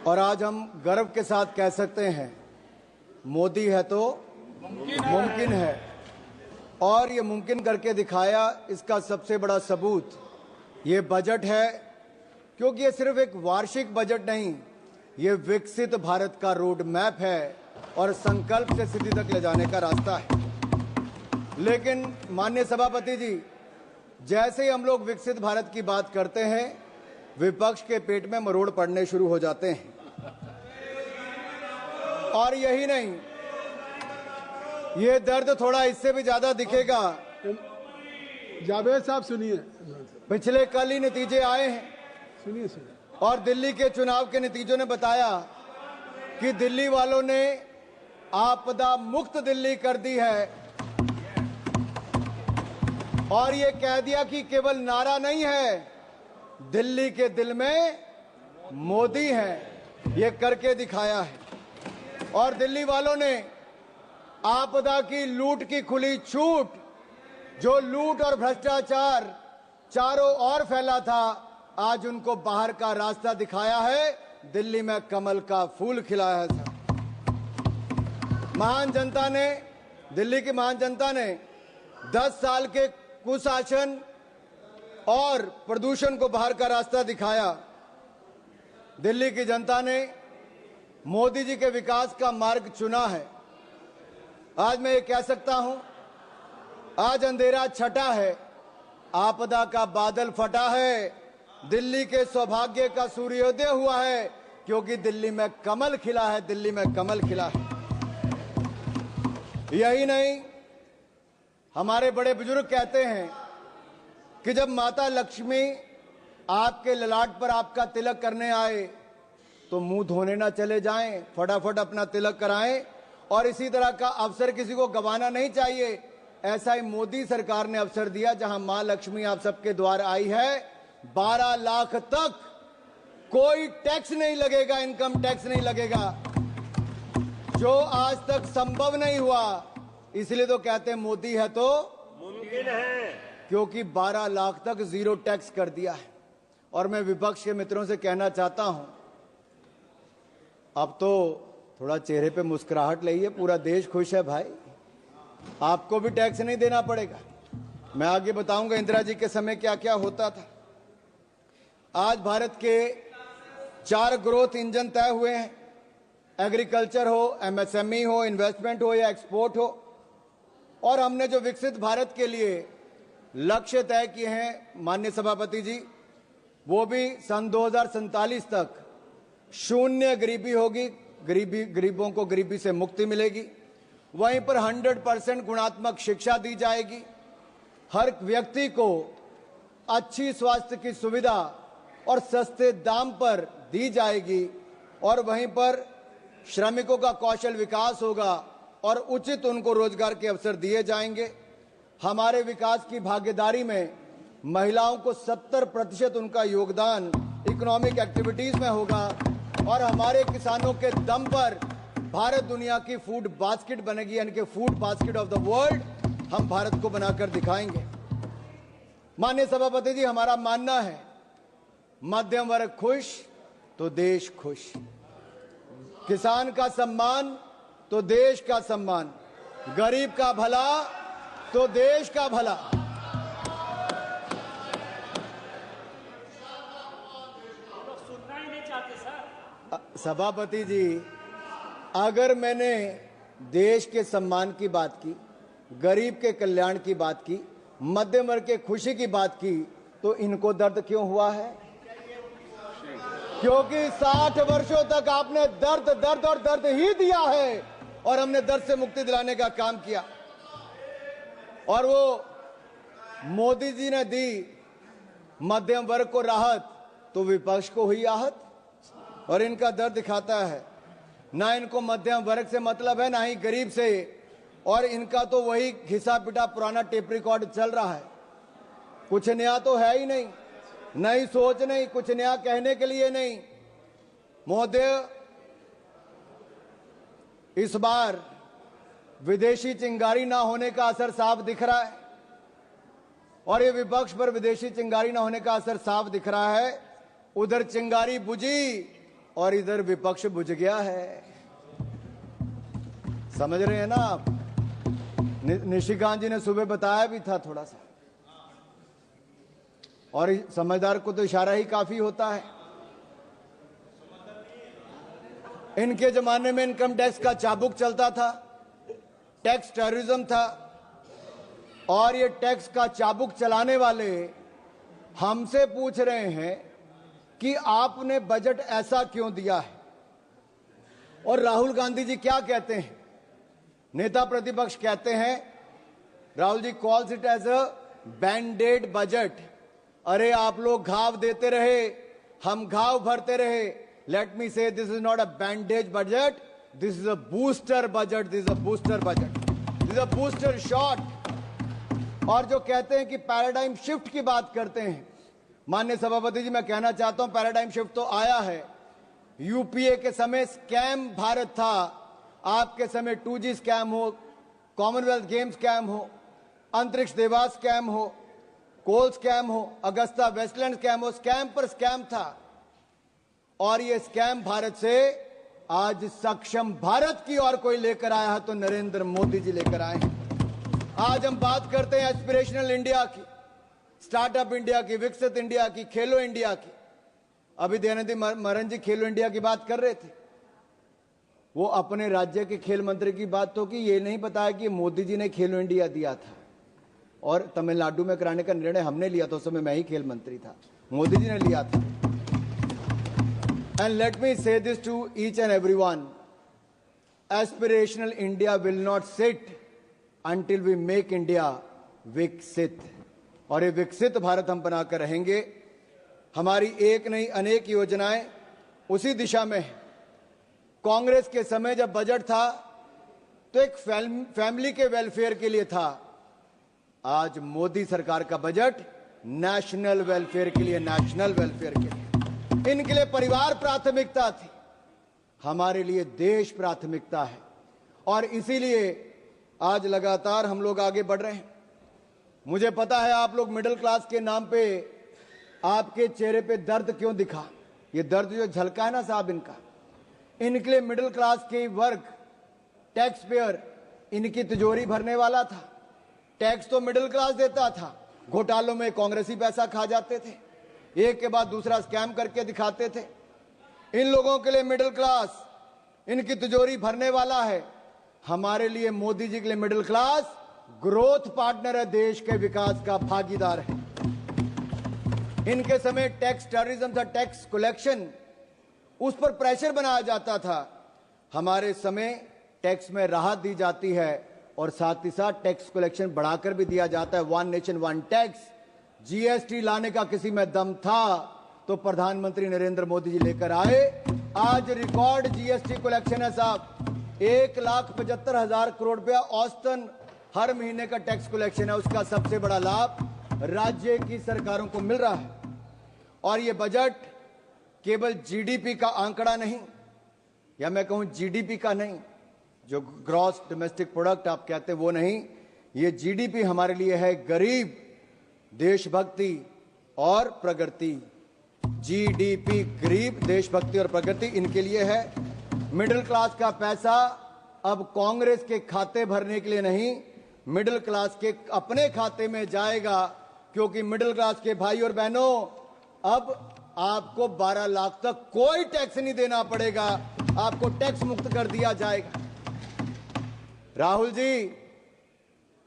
और आज हम गर्व के साथ कह सकते हैं मोदी है तो मुमकिन है। और ये मुमकिन करके दिखाया, इसका सबसे बड़ा सबूत ये बजट है, क्योंकि ये सिर्फ एक वार्षिक बजट नहीं, ये विकसित भारत का रोड मैप है और संकल्प से सिद्धि तक ले जाने का रास्ता है। लेकिन माननीय सभापति जी, जैसे ही हम लोग विकसित भारत की बात करते हैं, विपक्ष के पेट में मरोड़ पड़ने शुरू हो जाते हैं। और यही नहीं, ये दर्द थोड़ा इससे भी ज्यादा दिखेगा। जावेद साहब सुनिए, पिछले कल ही नतीजे आए हैं सुनिए। और दिल्ली के चुनाव के नतीजों ने बताया कि दिल्ली वालों ने आपदा मुक्त दिल्ली कर दी है। और ये कह दिया कि केवल नारा नहीं है, दिल्ली के दिल में मोदी है, ये करके दिखाया है। और दिल्ली वालों ने आपदा की लूट की खुली छूट, जो लूट और भ्रष्टाचार चारों ओर फैला था, आज उनको बाहर का रास्ता दिखाया है। दिल्ली में कमल का फूल खिलाया है। महान जनता ने, दिल्ली की महान जनता ने 10 साल के कुशासन और प्रदूषण को बाहर का रास्ता दिखाया। दिल्ली की जनता ने मोदी जी के विकास का मार्ग चुना है। आज मैं ये कह सकता हूं, आज अंधेरा छटा है, आपदा का बादल फटा है, दिल्ली के सौभाग्य का सूर्योदय हुआ है, क्योंकि दिल्ली में कमल खिला है, दिल्ली में कमल खिला है। यही नहीं, हमारे बड़े बुजुर्ग कहते हैं कि जब माता लक्ष्मी आपके ललाट पर आपका तिलक करने आए तो मुंह धोने ना चले जाएं, फटाफट अपना तिलक कराएं। और इसी तरह का अवसर किसी को गंवाना नहीं चाहिए। ऐसा ही मोदी सरकार ने अवसर दिया, जहां मां लक्ष्मी आप सबके द्वार आई है। 12 लाख तक कोई टैक्स नहीं लगेगा, इनकम टैक्स नहीं लगेगा, जो आज तक संभव नहीं हुआ। इसलिए तो कहते हैं मोदी है तो मुमकिन है, क्योंकि 12 लाख तक जीरो टैक्स कर दिया है। और मैं विपक्ष के मित्रों से कहना चाहता हूं, अब तो थोड़ा चेहरे पे मुस्कुराहट लाइए, पूरा देश खुश है भाई, आपको भी टैक्स नहीं देना पड़ेगा। मैं आगे बताऊंगा इंदिरा जी के समय क्या क्या होता था। आज भारत के 4 ग्रोथ इंजन तय हुए हैं, एग्रीकल्चर हो, एमएसएमई हो, इन्वेस्टमेंट हो या एक्सपोर्ट हो। और हमने जो विकसित भारत के लिए लक्ष्य तय किए हैं माननीय सभापति जी, वो भी सन 2047 तक शून्य गरीबी होगी, गरीबों को गरीबी से मुक्ति मिलेगी। वहीं पर 100% गुणात्मक शिक्षा दी जाएगी, हर व्यक्ति को अच्छी स्वास्थ्य की सुविधा और सस्ते दाम पर दी जाएगी। और वहीं पर श्रमिकों का कौशल विकास होगा और उचित उनको रोजगार के अवसर दिए जाएंगे। हमारे विकास की भागीदारी में महिलाओं को 70% उनका योगदान इकोनॉमिक एक्टिविटीज में होगा। और हमारे किसानों के दम पर भारत दुनिया की फूड बास्केट बनेगी, यानी कि food basket of the world हम भारत को बनाकर दिखाएंगे। माननीय सभापति जी, हमारा मानना है मध्यम वर्ग खुश तो देश खुश, किसान का सम्मान तो देश का सम्मान, गरीब का भला तो देश का भला। सभापति जी, अगर मैंने देश के सम्मान की बात की, गरीब के कल्याण की बात की, मध्यम वर्ग के खुशी की बात की, तो इनको दर्द क्यों हुआ है? क्योंकि 60 वर्षों तक आपने दर्द दर्द और दर्द ही दिया है और हमने दर्द से मुक्ति दिलाने का काम किया। और वो मोदी जी ने दी मध्यम वर्ग को राहत, तो विपक्ष को हुई आहत। और इनका दर्द दिखाता है, ना इनको मध्यम वर्ग से मतलब है, ना ही गरीब से। और इनका तो वही घिसा पिटा पुराना टेप रिकॉर्ड चल रहा है, कुछ नया तो है ही नहीं, नई सोच नहीं, कुछ नया कहने के लिए नहीं। महोदय, इस बार विदेशी चिंगारी ना होने का असर साफ दिख रहा है। और ये विपक्ष पर विदेशी चिंगारी ना होने का असर साफ दिख रहा है। उधर चिंगारी बुझी और इधर विपक्ष बुझ गया है। समझ रहे हैं ना आप? निशिकांत जी ने सुबह बताया भी था थोड़ा सा, और समझदार को तो इशारा ही काफी होता है। इनके जमाने में इनकम टैक्स का चाबुक चलता था, टैक्स टेररिज्म था, और ये टैक्स का चाबुक चलाने वाले हमसे पूछ रहे हैं कि आपने बजट ऐसा क्यों दिया है। और राहुल गांधी जी क्या कहते हैं? नेता प्रतिपक्ष कहते हैं, Rahul ji calls it as a band-aid budget. अरे आप लोग घाव देते रहे, हम घाव भरते रहे। Late me say this is not a bandage budget, this is a booster budget, this is a booster budget, this is a booster shot. और जो कहते हैं कि पैराडाइम शिफ्ट की बात करते हैं, माननीय सभापति जी मैं कहना चाहता हूं पैराडाइम शिफ्ट तो आया है। यूपीए के समय स्कैम भारत था, आपके समय 2G स्कैम हो, कॉमनवेल्थ गेम स्कैम हो, अंतरिक्ष देवास स्कैम हो, कोल स्कैम हो, अगस्ता वेस्टलैंड स्कैम हो, स्कैम पर स्कैम था। और ये स्कैम भारत से आज सक्षम भारत की ओर कोई लेकर आया है तो नरेंद्र मोदी जी लेकर आए हैं। आज हम बात करते हैं एस्पिरेशनल इंडिया की, स्टार्टअप इंडिया की, विकसित इंडिया की, खेलो इंडिया की। अभी दयानिधि मारन जी खेलो इंडिया की बात कर रहे थे, वो अपने राज्य के खेल मंत्री की बात तो की, ये नहीं बताया कि मोदी जी ने खेलो इंडिया दिया था और तमिलनाडु में कराने का निर्णय हमने लिया था। उस समय मैं ही खेल मंत्री था, मोदी जी ने लिया था। And let me say this to each and everyone, aspirational India will not sit until we make India विकसित। और ये विकसित भारत हम बनाकर रहेंगे। हमारी एक नहीं अनेक योजनाएं उसी दिशा में है। कांग्रेस के समय जब बजट था तो एक फैमिली के वेलफेयर के लिए था। आज मोदी सरकार का बजट नेशनल वेलफेयर के लिए, नेशनल वेलफेयर के लिए। इनके लिए परिवार प्राथमिकता थी, हमारे लिए देश प्राथमिकता है। और इसीलिए आज लगातार हम लोग आगे बढ़ रहे हैं। मुझे पता है आप लोग मिडिल क्लास के नाम पे आपके चेहरे पे दर्द क्यों दिखा। ये दर्द जो झलका है ना साहब इनका, इनके लिए मिडिल क्लास के वर्ग, टैक्स पेयर, इनकी तिजोरी भरने वाला था। टैक्स तो मिडिल क्लास देता था, घोटालों में कांग्रेसी पैसा खा जाते थे, एक के बाद दूसरा स्कैम करके दिखाते थे। इन लोगों के लिए मिडिल क्लास इनकी तिजोरी भरने वाला है। हमारे लिए मोदी जी के लिए मिडिल क्लास ग्रोथ पार्टनर है, देश के विकास का भागीदार है। इनके समय टैक्स टेररिज्म था, टैक्स कलेक्शन, उस पर प्रेशर बनाया जाता था। हमारे समय टैक्स में राहत दी जाती है और साथ ही साथ टैक्स कलेक्शन बढ़ाकर भी दिया जाता है। One nation one tax, GST लाने का किसी में दम था तो प्रधानमंत्री नरेंद्र मोदी जी लेकर आए। आज रिकॉर्ड जीएसटी कलेक्शन है साहब, 1,75,000 करोड़ रुपया औसतन हर महीने का टैक्स कलेक्शन है। उसका सबसे बड़ा लाभ राज्य की सरकारों को मिल रहा है। और ये बजट केवल जीडीपी का आंकड़ा नहीं, या मैं कहूं जीडीपी का नहीं, जो ग्रॉस डोमेस्टिक प्रोडक्ट आप कहते हैं वो नहीं, ये जीडीपी हमारे लिए है गरीब, देशभक्ति और प्रगति। जीडीपी गरीब, देशभक्ति और प्रगति इनके लिए है। मिडिल क्लास का पैसा अब कांग्रेस के खाते भरने के लिए नहीं, मिडिल क्लास के अपने खाते में जाएगा। क्योंकि मिडिल क्लास के भाई और बहनों, अब आपको 12 लाख तक कोई टैक्स नहीं देना पड़ेगा, आपको टैक्स मुक्त कर दिया जाएगा। राहुल जी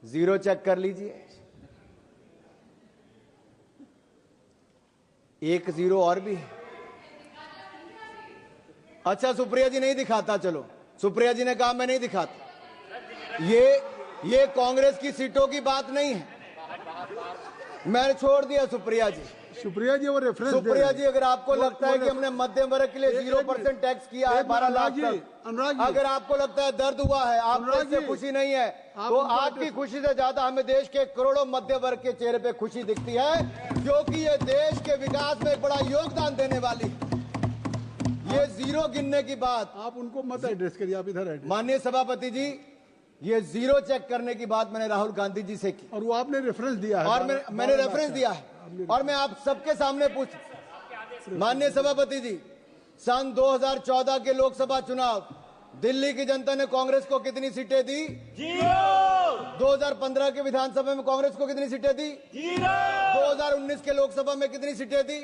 जीरो चेक कर लीजिए, 1 जीरो और भी। अच्छा सुप्रिया जी नहीं दिखाता, चलो सुप्रिया जी ने कहा मैं नहीं दिखाता। ये कांग्रेस की सीटों की बात नहीं है, मैंने छोड़ दिया सुप्रिया जी। सुप्रिया जी वो रेफरेंस सुप्रिया जी, अगर आपको लगता है कि हमने मध्यम वर्ग के लिए 0% टैक्स किया है 12 लाख तक, अगर आपको लगता है दर्द हुआ है, आपको इससे खुशी नहीं है, तो आपकी खुशी से ज्यादा हमें देश के करोड़ों मध्य वर्ग के चेहरे पे खुशी दिखती है, क्योंकि ये देश के विकास में एक बड़ा योगदान देने वाली। ये जीरो गिनने की बात आप उनको मत एड्रेस करिए, आप इधर एड्रेस। माननीय सभापति जी, ये जीरो चेक करने की बात मैंने राहुल गांधी जी से की, और वो आपने रेफरेंस दिया है, और मैंने रेफरेंस दिया है। और मैं आप सबके सामने पूछ, माननीय सभापति जी, सन 2014 के लोकसभा चुनाव दिल्ली की जनता ने कांग्रेस को कितनी सीटें दी? 2015 के विधानसभा में कांग्रेस को कितनी सीटें दी? 2019 के लोकसभा में कितनी सीटें दी?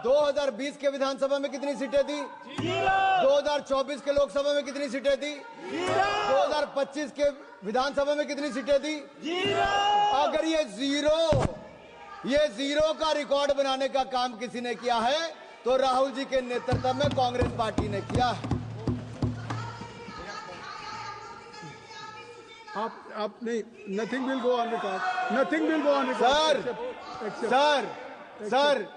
2020 के विधानसभा में कितनी सीटें दी? 2024 के लोकसभा में कितनी सीटें दी? 2025 के विधानसभा में कितनी सीटें दी? अगर ये जीरो का रिकॉर्ड बनाने का काम किसी ने किया है तो राहुल जी के नेतृत्व में कांग्रेस पार्टी ने किया है। आप नहीं, nothing will go on record, nothing will go on record. Sir,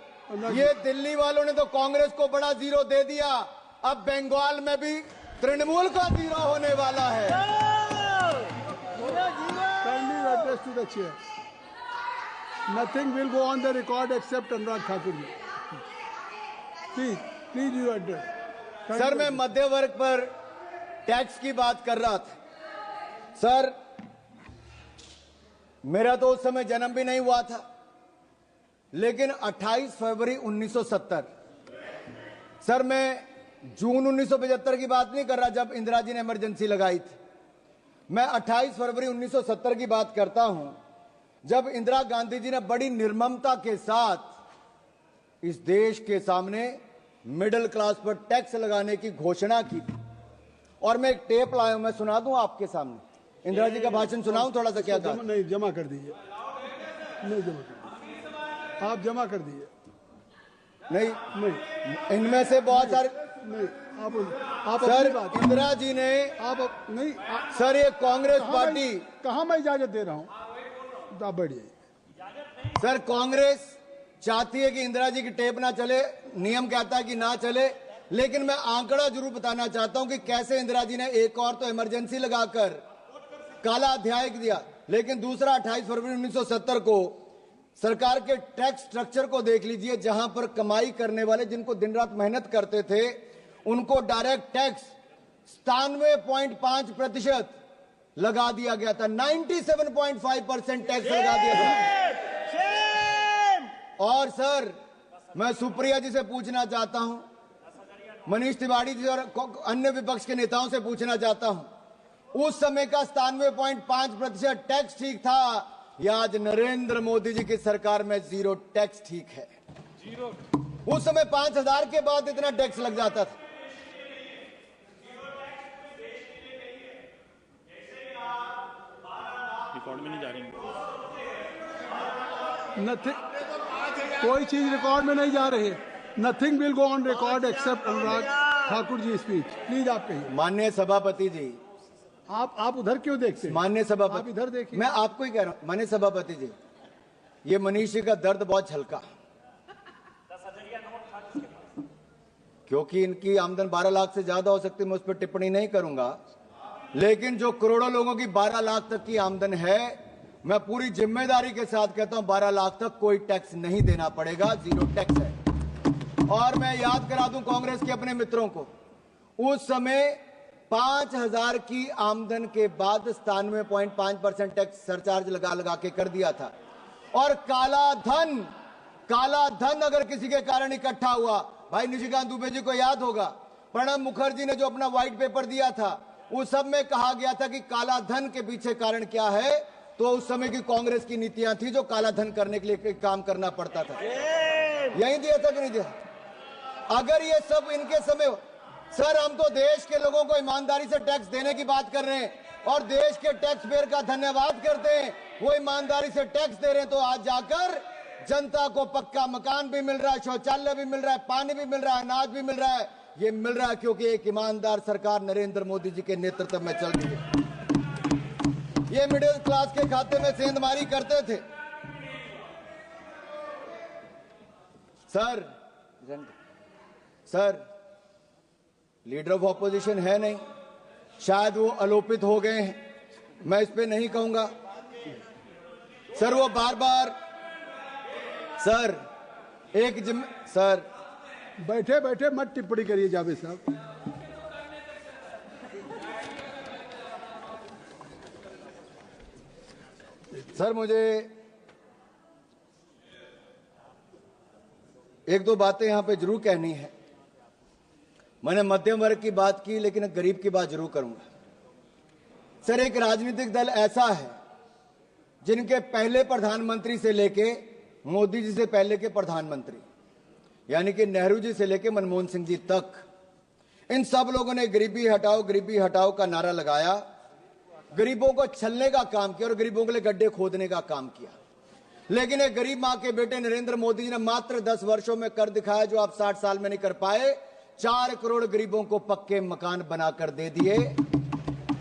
ये दिल्ली वालों ने तो कांग्रेस को बड़ा जीरो दे दिया, अब बंगाल में भी तृणमूल का जीरो होने वाला है। Kindly address to the chair, nothing will go on the record except Anurag Thakur ji. Please you address. Sir, मैं मध्य वर्ग पर टैक्स की बात कर रहा था। सर, मेरा तो उस समय जन्म भी नहीं हुआ था, लेकिन 28 फरवरी 1970, सर मैं जून 1975 की बात नहीं कर रहा जब इंदिरा जी ने इमरजेंसी लगाई थी, मैं 28 फरवरी 1970 की बात करता हूं जब इंदिरा गांधी जी ने बड़ी निर्ममता के साथ इस देश के सामने मिडिल क्लास पर टैक्स लगाने की घोषणा की थी। और मैं एक टेप लाया हूं, मैं सुना दूं आपके सामने। इंदिरा जी का भाषण सुनाऊं थोड़ा सा? क्या था? नहीं, जमा कर दीजिए, नहीं जमा कर दीजिए, आप जमा कर दीजिए। नहीं, इनमें से बहुत सारे नहीं, आप सर, इंदिरा जी ने नहीं सर, ये कांग्रेस पार्टी, कहां मैं इजाजत दे रहा हूं, आप बैठिए। सर, कांग्रेस चाहती है कि इंदिरा जी की टेप ना चले, नियम कहता है कि ना चले, लेकिन मैं आंकड़ा जरूर बताना चाहता हूं कि कैसे इंदिरा जी ने एक और तो इमरजेंसी लगाकर काला अध्याय दिया, लेकिन दूसरा 28 फरवरी 1970 को सरकार के टैक्स स्ट्रक्चर को देख लीजिए, जहां पर कमाई करने वाले जिनको दिन रात मेहनत करते थे उनको डायरेक्ट टैक्स 97.5% लगा दिया गया था, 97.5% टैक्स लगा दिया था। और सर, मैं सुप्रिया जी से पूछना चाहता हूं, मनीष तिवारी जी और अन्य विपक्ष के नेताओं से पूछना चाहता हूं, उस समय का 97.5% टैक्स ठीक था या आज नरेंद्र मोदी जी की सरकार में जीरो टैक्स ठीक है? उस समय 5,000 के बाद इतना टैक्स लग जाता था। रिकॉर्ड में नहीं जा रही, कोई चीज रिकॉर्ड में नहीं जा रही। Nothing will go on record except Anurag Thakur ji speech. Please आप कहिए। माननीय सभापति जी, आप उधर क्यों देखते हैं? माननीय सभापति, आप इधर देखिए। मैं आपको ही कह रहा हूं माननीय सभापति जी, ये मनीष जी का दर्द बहुत हल्का, क्योंकि इनकी आमदन 12 लाख से ज्यादा हो सकती है, मैं उस पर टिप्पणी नहीं करूंगा, लेकिन जो करोड़ों लोगों की 12 लाख तक की आमदन है, मैं पूरी जिम्मेदारी के साथ कहता हूं 12 लाख तक कोई टैक्स नहीं देना पड़ेगा, जीरो टैक्स है। और मैं याद करा दूं कांग्रेस के अपने मित्रों को, उस समय 5,000 की आमदन के बाद 97.5% टैक्स सरचार्ज लगा के कर दिया था। और काला धन अगर किसी के कारण इकट्ठा हुआ, भाई निशिकांत दुबे जी को याद होगा, प्रणब मुखर्जी ने जो अपना व्हाइट पेपर दिया था, उस सब में कहा गया था कि काला धन के पीछे कारण क्या है, तो उस समय की कांग्रेस की नीतियां थी जो काला धन करने के लिए काम करना पड़ता था। यही दिया था कि नहीं दिया? अगर ये सब इनके समय, सर हम तो देश के लोगों को ईमानदारी से टैक्स देने की बात कर रहे हैं और देश के टैक्स पेयर का धन्यवाद करते हैं, वो ईमानदारी से टैक्स दे रहे हैं, तो आज जाकर जनता को पक्का मकान भी मिल रहा है, शौचालय भी मिल रहा है, पानी भी मिल रहा है, अनाज भी मिल रहा है। ये मिल रहा है क्योंकि एक ईमानदार सरकार नरेंद्र मोदी जी के नेतृत्व में चल रही है। ये मिडिल क्लास के खाते में सेंधमारी करते थे। सर लीडर ऑफ ऑपोजिशन है नहीं, शायद वो आलोपित हो गए हैं, मैं इस पे नहीं कहूंगा। सर वो बार सर सर बैठे बैठे मत टिप्पणी करिए जावेद साहब। सर मुझे एक दो बातें यहां पे जरूर कहनी है। मैंने मध्यम वर्ग की बात की, लेकिन एक गरीब की बात जरूर करूंगा। सर, एक राजनीतिक दल ऐसा है जिनके पहले प्रधानमंत्री से लेके मोदी जी से पहले के प्रधानमंत्री, यानी कि नेहरू जी से लेके मनमोहन सिंह जी तक, इन सब लोगों ने गरीबी हटाओ का नारा लगाया, गरीबों को छलने का काम किया और गरीबों के लिए गड्ढे खोदने का काम किया। लेकिन एक गरीब मां के बेटे नरेंद्र मोदी जी ने मात्र 10 वर्षों में कर दिखाया जो आप 60 साल में नहीं कर पाए। 4 करोड़ गरीबों को पक्के मकान बनाकर दे दिए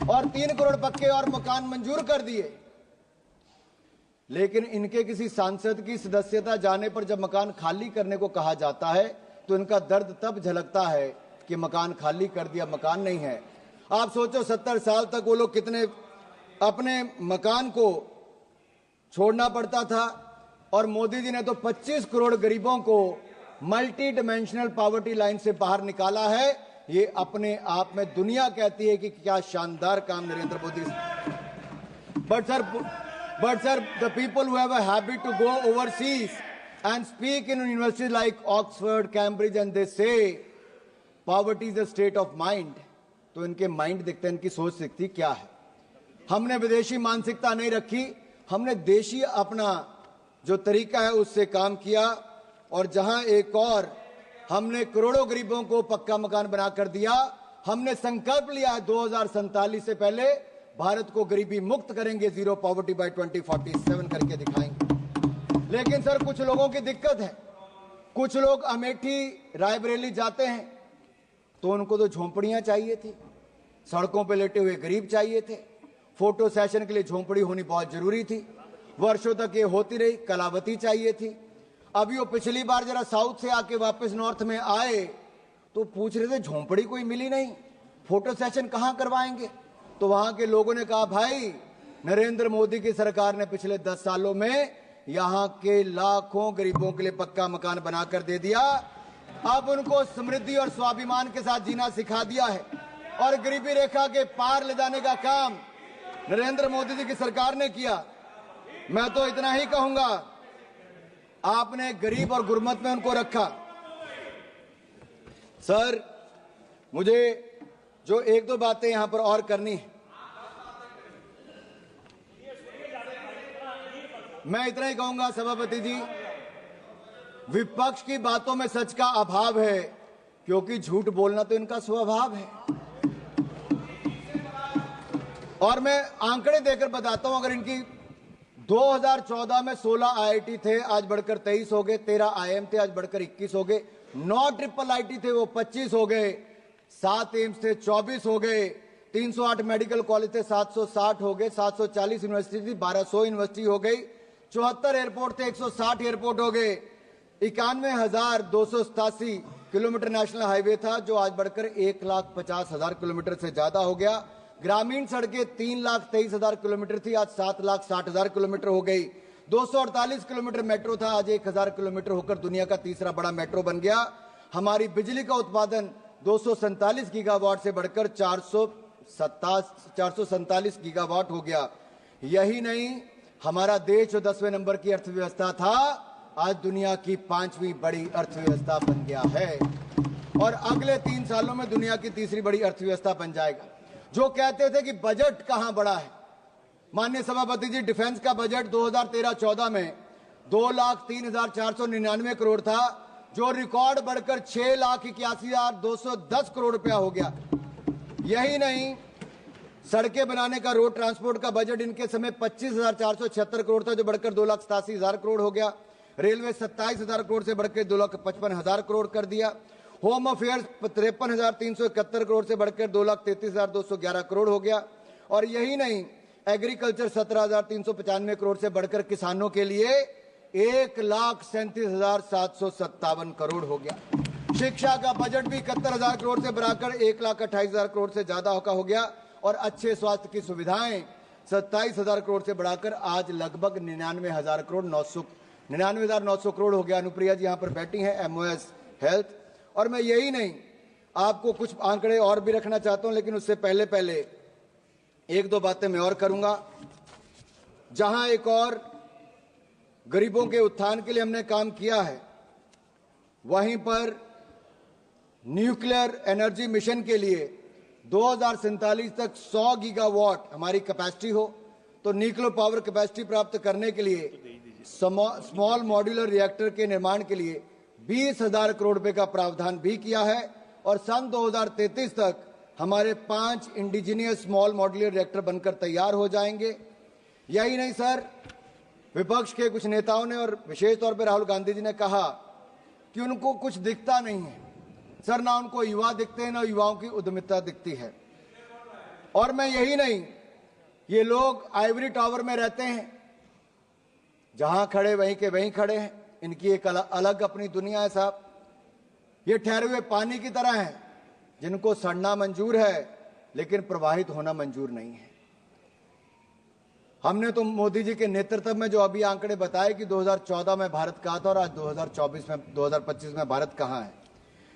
और 3 करोड़ पक्के और मकान मंजूर कर दिए। लेकिन इनके किसी सांसद की सदस्यता जाने पर जब मकान खाली करने को कहा जाता है तो इनका दर्द तब झलकता है कि मकान खाली कर दिया, मकान नहीं है। आप सोचो 70 साल तक वो लोग कितने अपने मकान को छोड़ना पड़ता था, और मोदी जी ने तो 25 करोड़ गरीबों को मल्टी डिमेंशनल पॉवर्टी लाइन से बाहर निकाला है। ये अपने आप में दुनिया कहती है कि क्या शानदार काम Narendra Modi. But sir, the people who have a habit to go overseas and speak in universities like Oxford, Cambridge, and they say poverty is a state of mind, तो इनके माइंड दिखते हैं, इनकी सोच दिखती क्या है। हमने विदेशी मानसिकता नहीं रखी, हमने देशी अपना जो तरीका है उससे काम किया, और जहां एक और हमने करोड़ों गरीबों को पक्का मकान बनाकर दिया। हमने संकल्प लिया है 2047 से पहले भारत को गरीबी मुक्त करेंगे, जीरो पॉवर्टी बाय 2047 करके दिखाएंगे। लेकिन सर, कुछ लोगों की दिक्कत है। कुछ लोग अमेठी रायबरेली जाते हैं तो उनको तो झोंपड़ियां चाहिए थी, सड़कों पे लेटे हुए गरीब चाहिए थे, फोटो सेशन के लिए झोंपड़ी होनी बहुत जरूरी थी, वर्षों तक ये होती रही, कलावती चाहिए थी। अभी वो पिछली बार जरा साउथ से आके वापस नॉर्थ में आए तो पूछ रहे थे झोंपड़ी कोई मिली नहीं, फोटो सेशन कहां करवाएंगे। तो वहां के लोगों ने कहा, भाई नरेंद्र मोदी की सरकार ने पिछले 10 सालों में यहां के लाखों गरीबों के लिए पक्का मकान बनाकर दे दिया। अब उनको समृद्धि और स्वाभिमान के साथ जीना सिखा दिया है, और गरीबी रेखा के पार ले जाने का काम नरेंद्र मोदी जी की सरकार ने किया। मैं तो इतना ही कहूंगा, आपने गरीब और गुरमत में उनको रखा। सर, मुझे जो 1-2 बातें यहां पर और करनी है, मैं इतना ही कहूंगा सभापति जी, विपक्ष की बातों में सच का अभाव है, क्योंकि झूठ बोलना तो इनका स्वभाव है। और मैं आंकड़े देकर बताता हूं, अगर इनकी 2014 में 16 IIT थे, आज बढ़कर 23 हो गए, 13 IIM थे, आज बढ़कर 21 हो गए, 9 IIIT थे, वो 25 हो गए, 7 एम्स थे, 24 हो गए, 308 मेडिकल कॉलेज थे, 760 हो गए, 740 यूनिवर्सिटी थी, 1200 यूनिवर्सिटी हो गई, 74 एयरपोर्ट थे, 160 एयरपोर्ट हो गए, 91,287 किलोमीटर नेशनल हाईवे था, जो आज बढ़कर 1,50,000 किलोमीटर से ज्यादा हो गया। ग्रामीण सड़कें 3,23,000 किलोमीटर थी, आज 7,60,000 किलोमीटर हो गई। 248 किलोमीटर मेट्रो था, आज 1,000 किलोमीटर होकर दुनिया का तीसरा बड़ा मेट्रो बन गया। हमारी बिजली का उत्पादन 247 गीगावाट से बढ़कर 447 गीगावाट हो गया। यही नहीं, हमारा देश जो 10वें नंबर की अर्थव्यवस्था था, आज दुनिया की 5वीं बड़ी अर्थव्यवस्था बन गया है, और अगले 3 सालों में दुनिया की तीसरी बड़ी अर्थव्यवस्था बन जाएगा। जो कहते थे कि बजट कहां बढ़ा है, माननीय सभापति जी, डिफेंस का बजट 2013-14 में 2,03,499 करोड़ था, जो रिकॉर्ड बढ़कर 6,81,210 करोड़ रुपया हो गया। यही नहीं, सड़कें बनाने का, रोड ट्रांसपोर्ट का बजट इनके समय 25,476 करोड़ था, जो बढ़कर 2,87,000 करोड़ हो गया। रेलवे 27,000 करोड़ से बढ़कर 2,55,000 करोड़ कर दिया। होम अफेयर्स 53,371 करोड़ से बढ़कर 2,33,211 करोड़ हो गया। और यही नहीं, एग्रीकल्चर 17,395 करोड़ से बढ़कर किसानों के लिए 1,37,757 करोड़ हो गया। शिक्षा का बजट भी 71,000 करोड़ से बढ़ाकर 1,28,000 करोड़ से ज्यादा हो गया। और अच्छे स्वास्थ्य की सुविधाएं 27,000 करोड़ से बढ़ाकर आज लगभग 99,900 करोड़ हो गया। अनुप्रिया जी यहां पर बैठी हैं, MOS हेल्थ। और मैं यही नहीं, आपको कुछ आंकड़े और भी रखना चाहता हूं, लेकिन उससे पहले 1-2 बातें मैं और करूंगा। जहां एक और गरीबों के उत्थान के लिए हमने काम किया है, वहीं पर न्यूक्लियर एनर्जी मिशन के लिए 2047 तक 100 गीगावाट हमारी कैपेसिटी हो, तो न्यूक्लियर पावर कैपेसिटी प्राप्त करने के लिए स्मॉल मॉड्यूलर रिएक्टर के निर्माण के लिए 20,000 करोड़ रुपए का प्रावधान भी किया है और सन 2033 तक हमारे 5 इंडिजिनियस स्मॉल मॉड्यूलर रिएक्टर बनकर तैयार हो जाएंगे। यही नहीं सर, विपक्ष के कुछ नेताओं ने और विशेष तौर पर राहुल गांधी जी ने कहा कि उनको कुछ दिखता नहीं है। सर, ना उनको युवा दिखते हैं, ना युवाओं की उद्यमिता दिखती है। और मैं यही नहीं, ये लोग आइवरी टावर में रहते हैं, जहां खड़े वहीं के वहीं खड़े हैं। इनकी एक अलग अपनी दुनिया है साहब। ये ठहरे हुए पानी की तरह हैं, जिनको सड़ना मंजूर है लेकिन प्रवाहित होना मंजूर नहीं है। हमने तो मोदी जी के नेतृत्व में जो अभी आंकड़े बताए कि 2014 में भारत कहाँ था और आज 2025 में भारत कहाँ है।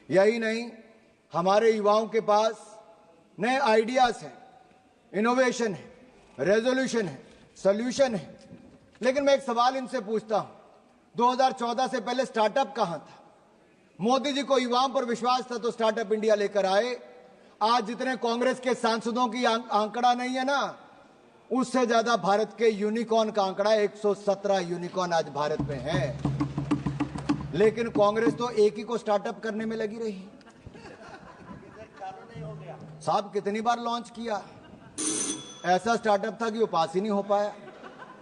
यही नहीं, हमारे युवाओं के पास नए आइडियाज हैं, इनोवेशन है, रेजोल्यूशन है, सॉल्यूशन है। लेकिन मैं एक सवाल इनसे पूछता हूं, 2014 से पहले स्टार्टअप कहां था? मोदी जी को युवाओं पर विश्वास था तो स्टार्टअप इंडिया लेकर आए। आज जितने कांग्रेस के सांसदों की आंकड़ा नहीं है ना, उससे ज्यादा भारत के यूनिकॉर्न का आंकड़ा 117 यूनिकॉर्न आज भारत में है। लेकिन कांग्रेस तो एक ही को स्टार्टअप करने में लगी रही। साहब, कितनी बार लॉन्च किया, ऐसा स्टार्टअप था कि वो पास ही नहीं हो पाया,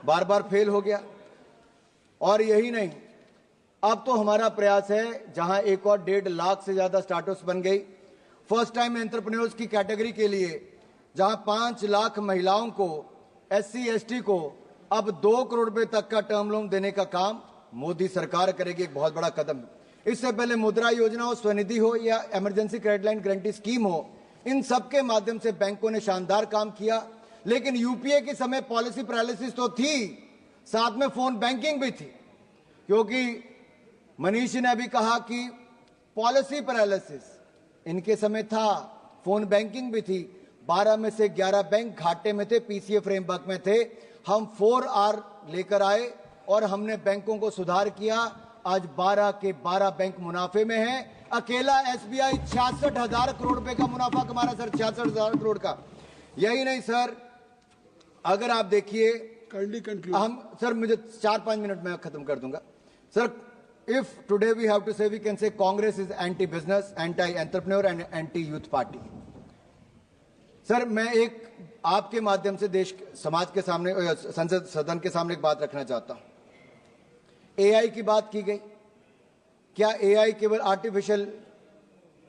बार बार फेल हो गया। और यही नहीं, अब तो हमारा प्रयास है, जहां एक और 1.5 लाख से ज्यादा स्टार्टअप्स बन गई। फर्स्ट टाइम एंटरप्रेन्योर्स की कैटेगरी के लिए जहां 5 लाख महिलाओं को, SC ST को अब 2 करोड़ रुपए तक का टर्म लोन देने का काम मोदी सरकार करेगी। एक बहुत बड़ा कदम। इससे पहले मुद्रा योजना हो, स्वनिधि हो या emergency credit line guarantee scheme हो, इन सबके माध्यम से बैंकों ने शानदार काम किया। लेकिन यूपीए के समय पॉलिसी पैरालिसिस तो थी, साथ में फोन बैंकिंग भी थी, क्योंकि मनीष जी ने अभी कहा कि पॉलिसी पैरालिसिस इनके समय था, फोन बैंकिंग भी थी। 12 में से 11 बैंक घाटे में थे, पीसीए फ्रेमवर्क में थे। हम 4R लेकर आए और हमने बैंकों को सुधार किया। आज 12 के 12 बैंक मुनाफे में हैं। अकेला एसबीआई 66,000 करोड़ रुपए का मुनाफा कमा रहा सर, 66,000 करोड़ का। यही नहीं सर, अगर आप देखिए, हम सर, मुझे 4-5 मिनट में खत्म कर दूंगा sir. If today we have to say, we can say Congress is anti business, anti entrepreneur and anti youth party. Sir, मैं एक आपके माध्यम से देश समाज के सामने, संसद सदन के सामने एक बात रखना चाहता हूं। एआई की बात की गई। क्या एआई केवल आर्टिफिशियल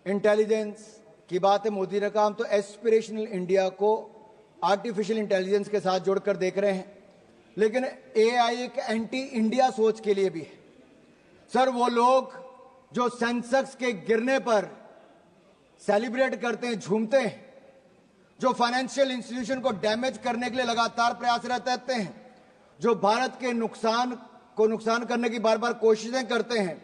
इंटेलिजेंस की बात है? मोदी ने कहा हम तो एस्पिरेशनल इंडिया को आर्टिफिशियल इंटेलिजेंस के साथ जोड़कर देख रहे हैं। लेकिन एआई एक एंटी इंडिया सोच के लिए भी है। सर, वो लोग जो सेंसेक्स के गिरने पर सेलिब्रेट करते हैं, झूमते हैं, जो फाइनेंशियल इंस्टीट्यूशन को डैमेज करने के लिए लगातार प्रयासरत रहते हैं, जो भारत के नुकसान करने की बार बार कोशिशें करते हैं,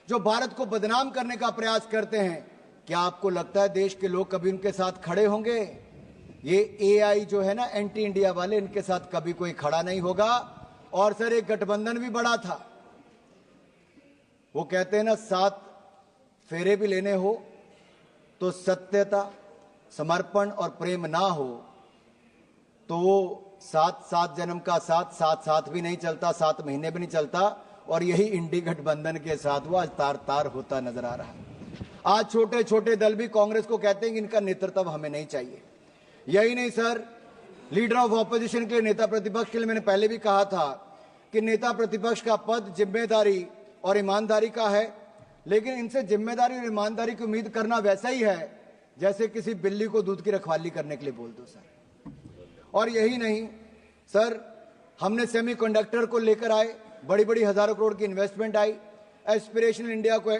जो भारत को बदनाम करने का प्रयास करते हैं, क्या आपको लगता है देश के लोग कभी उनके साथ खड़े होंगे? ये एआई जो है ना, एंटी इंडिया वाले, इनके साथ कभी कोई खड़ा नहीं होगा। और सर, एक गठबंधन भी बड़ा था। वो कहते हैं ना, 7 फेरे भी लेने हो तो सत्यता, समर्पण और प्रेम ना हो तो वो 7 जन्म का साथ भी नहीं चलता, 7 महीने भी नहीं चलता। और यही इंडी गठबंधन के साथ वो आज तार तार होता नजर आ रहा है। आज छोटे छोटे दल भी कांग्रेस को कहते हैं कि इनका नेतृत्व हमें नहीं चाहिए। यही नहीं सर, लीडर ऑफ ऑपोजिशन के लिए, नेता प्रतिपक्ष के लिए मैंने पहले भी कहा था कि नेता प्रतिपक्ष का पद जिम्मेदारी और ईमानदारी का है। लेकिन इनसे जिम्मेदारी और ईमानदारी की उम्मीद करना वैसा ही है जैसे किसी बिल्ली को दूध की रखवाली करने के लिए बोल दो सर। और यही नहीं सर, हमने सेमीकंडक्टर को लेकर आए, बड़ी बड़ी हजारों करोड़ की इन्वेस्टमेंट आई। एस्पिरेशनल इंडिया को,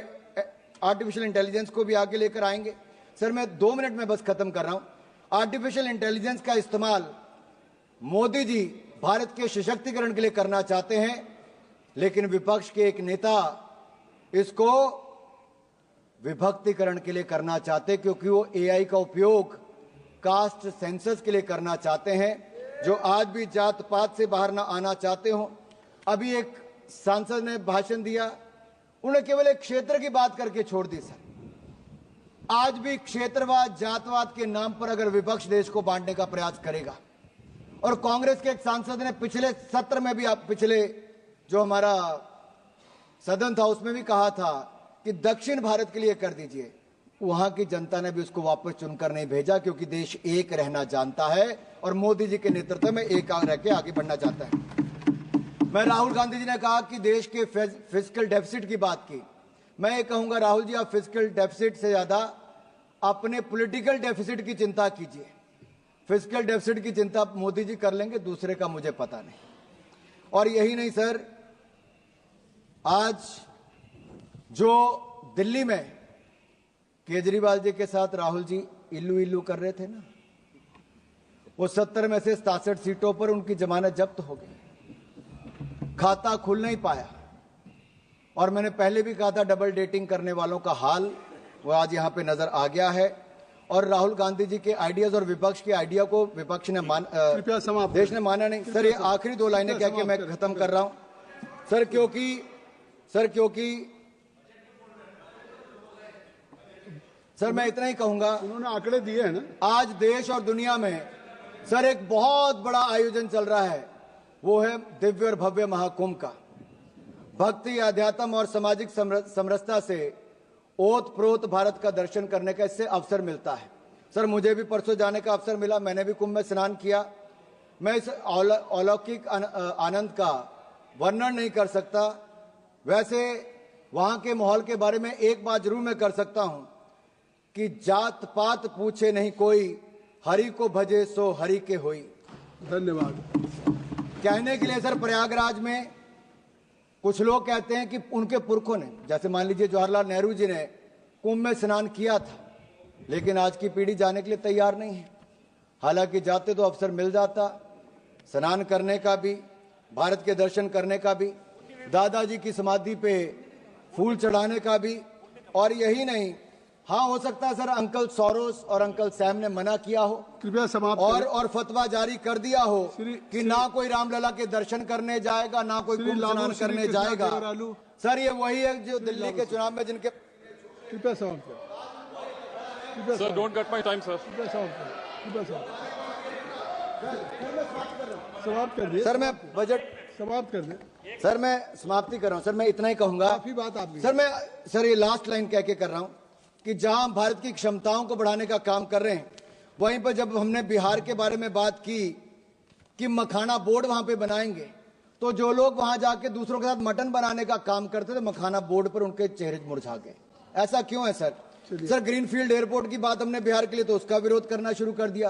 आर्टिफिशियल इंटेलिजेंस को भी आगे लेकर आएंगे। सर, मैं 2 मिनट में बस खत्म कर रहा हूं। आर्टिफिशियल इंटेलिजेंस का इस्तेमाल मोदी जी भारत के सशक्तिकरण के लिए करना चाहते हैं, लेकिन विपक्ष के एक नेता इसको विभक्तिकरण के लिए करना चाहते, क्योंकि वो एआई का उपयोग कास्ट सेंसस के लिए करना चाहते हैं, जो आज भी जात पात से बाहर ना आना चाहते हो। अभी एक सांसद ने भाषण दिया, उन्होंने केवल एक क्षेत्र की बात करके छोड़ दी सर। आज भी क्षेत्रवाद जातवाद के नाम पर अगर विपक्ष देश को बांटने का प्रयास करेगा, और कांग्रेस के एक सांसद ने पिछले सत्र में भी, पिछले जो हमारा सदन था उसमें भी कहा था कि दक्षिण भारत के लिए कर दीजिए, वहां की जनता ने भी उसको वापस चुनकर नहीं भेजा, क्योंकि देश एक रहना जानता है और मोदी जी के नेतृत्व में एक रह के आगे बढ़ना चाहता है। मैं राहुल गांधी जी ने कहा कि देश के फिस्कल डेफिसिट की बात की। मैं ये कहूंगा राहुल जी, आप फिस्कल डेफिसिट से ज्यादा अपने पॉलिटिकल डेफिसिट की चिंता कीजिए। फिस्कल डेफिसिट की चिंता मोदी जी कर लेंगे, दूसरे का मुझे पता नहीं। और यही नहीं सर, आज जो दिल्ली में केजरीवाल जी के साथ राहुल जी इल्लू इल्लू कर रहे थे ना, वो 70 में से 67 सीटों पर उनकी जमानत जब्त हो गई, खाता खुल नहीं पाया। और मैंने पहले भी कहा था डबल डेटिंग करने वालों का हाल वो आज यहां पे नजर आ गया है। और राहुल गांधी जी के आइडियाज और विपक्ष के आइडिया को विपक्ष ने कृपया समाप्त, देश ने माना नहीं। सर ये आखिरी 2 लाइनें कह के मैं खत्म कर रहा हूं सर, क्योंकि सर मैं इतना ही कहूंगा, उन्होंने आंकड़े दिए हैं ना, आज देश और दुनिया में सर एक बहुत बड़ा आयोजन चल रहा है, वो है दिव्य और भव्य महाकुंभ का। भक्ति, अध्यात्म और सामाजिक समरसता से ओत प्रोत भारत का दर्शन करने का इससे अवसर मिलता है। सर मुझे भी परसों जाने का अवसर मिला, मैंने भी कुंभ में स्नान किया। मैं इस अलौकिक आनंद का वर्णन नहीं कर सकता। वैसे वहां के माहौल के बारे में एक बात जरूर मैं कर सकता हूं कि जात पात पूछे नहीं कोई, हरि को भजे सो हरि के होई। धन्यवाद। कहने के लिए सर प्रयागराज में कुछ लोग कहते हैं कि उनके पुरखों ने, जैसे मान लीजिए जवाहरलाल नेहरू जी ने कुंभ में स्नान किया था, लेकिन आज की पीढ़ी जाने के लिए तैयार नहीं है। हालांकि जाते तो अवसर मिल जाता स्नान करने का भी, भारत के दर्शन करने का भी, दादाजी की समाधि पे फूल चढ़ाने का भी। और यही नहीं, हाँ हो सकता है सर अंकल सोरोस और अंकल सैम ने मना किया हो, कृपया समाप्त और फतवा जारी कर दिया हो कि ना कोई रामलला के दर्शन करने जाएगा, ना कोई कुंभ स्नान करने जाएगा। सर ये वही है जो दिल्ली के चुनाव में जिनके, कृपया समाप्त, sir don't cut my time sir. समाप्त कर दिए सर मैं बजट समाप्त कर दे। सर मैं समाप्ति कर रहा हूं। सर मैं इतना ही कहूंगा, काफी बात आपने, सर ये लास्ट लाइन कह के कर रहा हूं कि जहां हम भारत की क्षमताओं को बढ़ाने का काम कर रहे हैं, वहीं पर जब हमने बिहार के बारे में बात की कि मखाना बोर्ड वहां पे बनाएंगे, तो जो लोग वहां जाके दूसरों के साथ मटन बनाने का काम करते थे, मखाना बोर्ड पर उनके चेहरे मुरझा गए। ऐसा क्यों है सर? सर ग्रीनफील्ड एयरपोर्ट की बात हमने बिहार के लिए तो उसका विरोध करना शुरू कर दिया।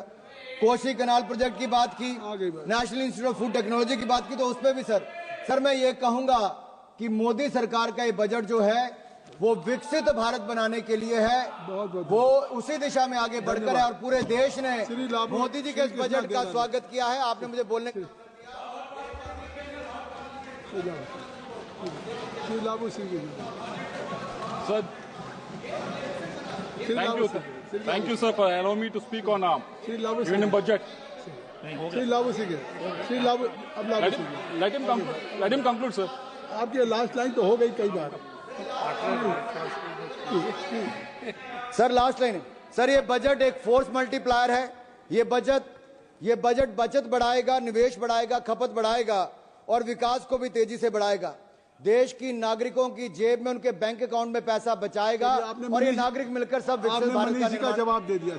कोसी कनाल प्रोजेक्ट की बात की, national institute of food technology की बात की, तो उस पर भी सर मैं ये कहूंगा कि मोदी सरकार का ये बजट जो है वो विकसित भारत बनाने के लिए है, वो उसी दिशा में आगे बढ़कर है। और पूरे देश ने मोदी जी के इस बजट का स्वागत किया है। आपने मुझे बोलने sir thank you sir for allowing me to speak on union budget. Let him conclude sir. आपकी लास्ट लाइन तो हो गई कई बार। सर लास्ट लाइन सर, ये बजट एक फोर्स मल्टीप्लायर है। ये बजट बचत बढ़ाएगा, निवेश बढ़ाएगा, खपत बढ़ाएगा और विकास को भी तेजी से बढ़ाएगा। देश की नागरिकों की जेब में, उनके बैंक अकाउंट में पैसा बचाएगा और ये नागरिक मिलकर सब विकसित भारत का जवाब दे दिया।